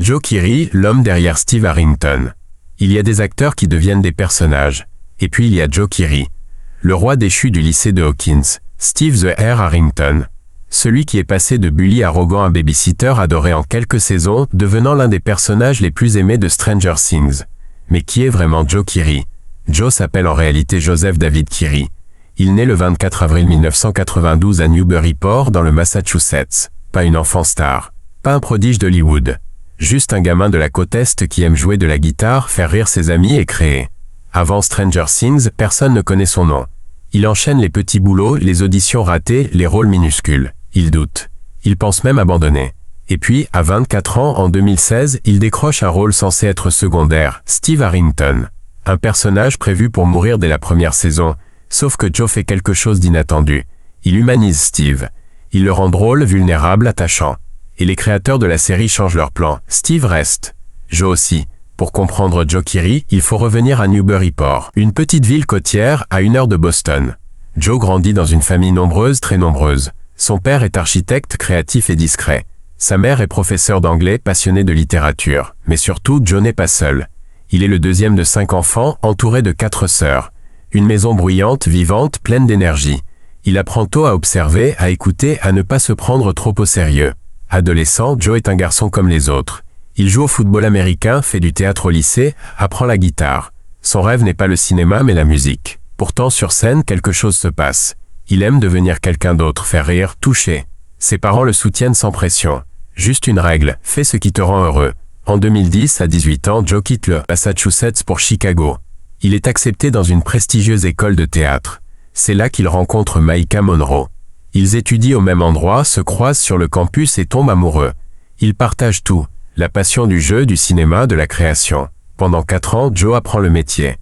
Joe Keery, l'homme derrière Steve Harrington. Il y a des acteurs qui deviennent des personnages. Et puis il y a Joe Keery, le roi déchu du lycée de Hawkins, Steve the Air Harrington. Celui qui est passé de bully arrogant à babysitter adoré en quelques saisons, devenant l'un des personnages les plus aimés de Stranger Things. Mais qui est vraiment Joe Keery? Joe s'appelle en réalité Joseph David Keery. Il naît le 24 avril 1992 à Newburyport dans le Massachusetts. Pas une enfant star. Pas un prodige d'Hollywood. Juste un gamin de la côte Est qui aime jouer de la guitare, faire rire ses amis et créer. Avant Stranger Things, personne ne connaît son nom. Il enchaîne les petits boulots, les auditions ratées, les rôles minuscules. Il doute. Il pense même abandonner. Et puis, à 24 ans, en 2016, il décroche un rôle censé être secondaire, Steve Harrington. Un personnage prévu pour mourir dès la première saison, sauf que Joe fait quelque chose d'inattendu. Il humanise Steve. Il le rend drôle, vulnérable, attachant. Et les créateurs de la série changent leur plan. Steve reste. Joe aussi. Pour comprendre Joe Keery, il faut revenir à Newburyport, une petite ville côtière à 1 heure de Boston. Joe grandit dans une famille nombreuse, très nombreuse. Son père est architecte, créatif et discret. Sa mère est professeure d'anglais, passionnée de littérature. Mais surtout, Joe n'est pas seul. Il est le deuxième de 5 enfants, entouré de 4 sœurs. Une maison bruyante, vivante, pleine d'énergie. Il apprend tôt à observer, à écouter, à ne pas se prendre trop au sérieux. Adolescent, Joe est un garçon comme les autres. Il joue au football américain, fait du théâtre au lycée, apprend la guitare. Son rêve n'est pas le cinéma mais la musique. Pourtant sur scène, quelque chose se passe. Il aime devenir quelqu'un d'autre, faire rire, toucher. Ses parents le soutiennent sans pression. Juste une règle, fais ce qui te rend heureux. En 2010, à 18 ans, Joe quitte le Massachusetts pour Chicago. Il est accepté dans une prestigieuse école de théâtre. C'est là qu'il rencontre Maika Monroe. Ils étudient au même endroit, se croisent sur le campus et tombent amoureux. Ils partagent tout. La passion du jeu, du cinéma, de la création. Pendant 4 ans, Joe apprend le métier.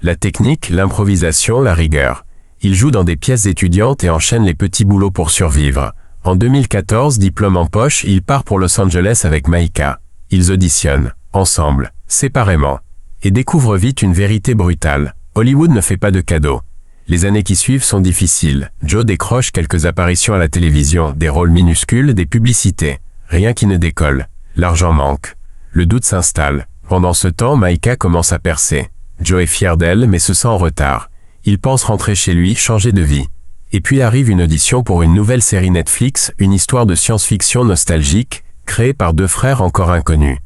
La technique, l'improvisation, la rigueur. Il joue dans des pièces étudiantes et enchaîne les petits boulots pour survivre. En 2014, diplôme en poche, il part pour Los Angeles avec Maika. Ils auditionnent, ensemble, séparément. Et découvrent vite une vérité brutale. Hollywood ne fait pas de cadeaux. Les années qui suivent sont difficiles. Joe décroche quelques apparitions à la télévision, des rôles minuscules, des publicités. Rien qui ne décolle. L'argent manque. Le doute s'installe. Pendant ce temps, Maika commence à percer. Joe est fier d'elle, mais se sent en retard. Il pense rentrer chez lui, changer de vie. Et puis arrive une audition pour une nouvelle série Netflix, une histoire de science-fiction nostalgique, créée par 2 frères encore inconnus.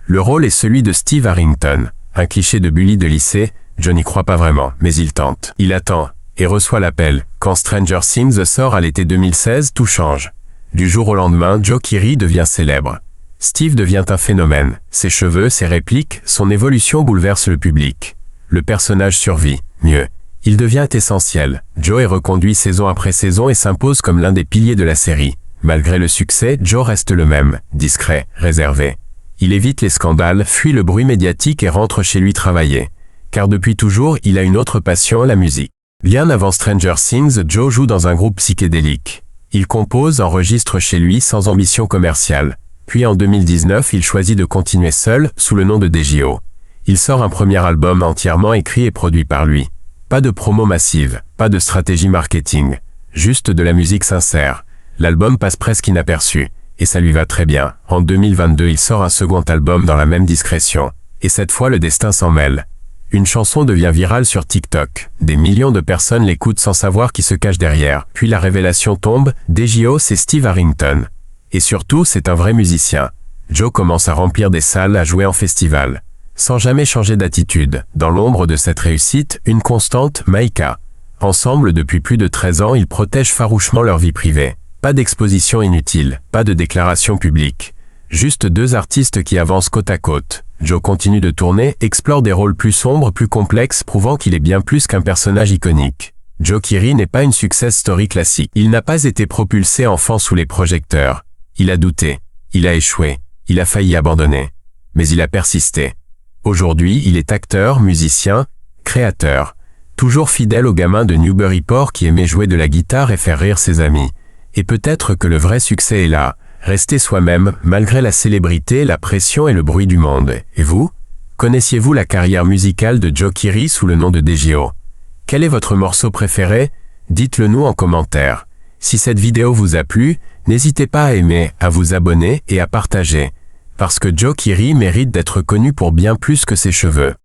Le rôle est celui de Steve Harrington, un cliché de bully de lycée. Joe n'y croit pas vraiment, mais il tente. Il attend, et reçoit l'appel. Quand Stranger Things sort à l'été 2016, tout change. Du jour au lendemain, Joe Keery devient célèbre. Steve devient un phénomène. Ses cheveux, ses répliques, son évolution bouleverse le public. Le personnage survit. Mieux, il devient essentiel. Joe est reconduit saison après saison et s'impose comme l'un des piliers de la série. Malgré le succès, Joe reste le même, discret, réservé. Il évite les scandales, fuit le bruit médiatique et rentre chez lui travailler. Car depuis toujours, il a une autre passion, la musique. Bien avant Stranger Things, Joe joue dans un groupe psychédélique. Il compose, enregistre chez lui sans ambition commerciale. Puis en 2019, il choisit de continuer seul, sous le nom de DJO. Il sort un premier album entièrement écrit et produit par lui. Pas de promo massive, pas de stratégie marketing. Juste de la musique sincère. L'album passe presque inaperçu. Et ça lui va très bien. En 2022, il sort un second album dans la même discrétion. Et cette fois, le destin s'en mêle. Une chanson devient virale sur TikTok. Des millions de personnes l'écoutent sans savoir qui se cache derrière. Puis la révélation tombe, DJO, c'est Steve Harrington. Et surtout, c'est un vrai musicien. Joe commence à remplir des salles, à jouer en festival. Sans jamais changer d'attitude. Dans l'ombre de cette réussite, une constante, Maika. Ensemble, depuis plus de 13 ans, ils protègent farouchement leur vie privée. Pas d'exposition inutile, pas de déclaration publique. Juste 2 artistes qui avancent côte à côte. Joe continue de tourner, explore des rôles plus sombres, plus complexes, prouvant qu'il est bien plus qu'un personnage iconique. Joe Keery n'est pas une success story classique. Il n'a pas été propulsé enfant sous les projecteurs. Il a douté, il a échoué, il a failli abandonner. Mais il a persisté. Aujourd'hui, il est acteur, musicien, créateur. Toujours fidèle au gamin de Newburyport qui aimait jouer de la guitare et faire rire ses amis. Et peut-être que le vrai succès est là, rester soi-même, malgré la célébrité, la pression et le bruit du monde. Et vous? Connaissiez-vous la carrière musicale de Joe Keery sous le nom de DJO? Quel est votre morceau préféré? Dites-le nous en commentaire. Si cette vidéo vous a plu, n'hésitez pas à aimer, à vous abonner et à partager. Parce que Joe Keery mérite d'être connu pour bien plus que ses cheveux.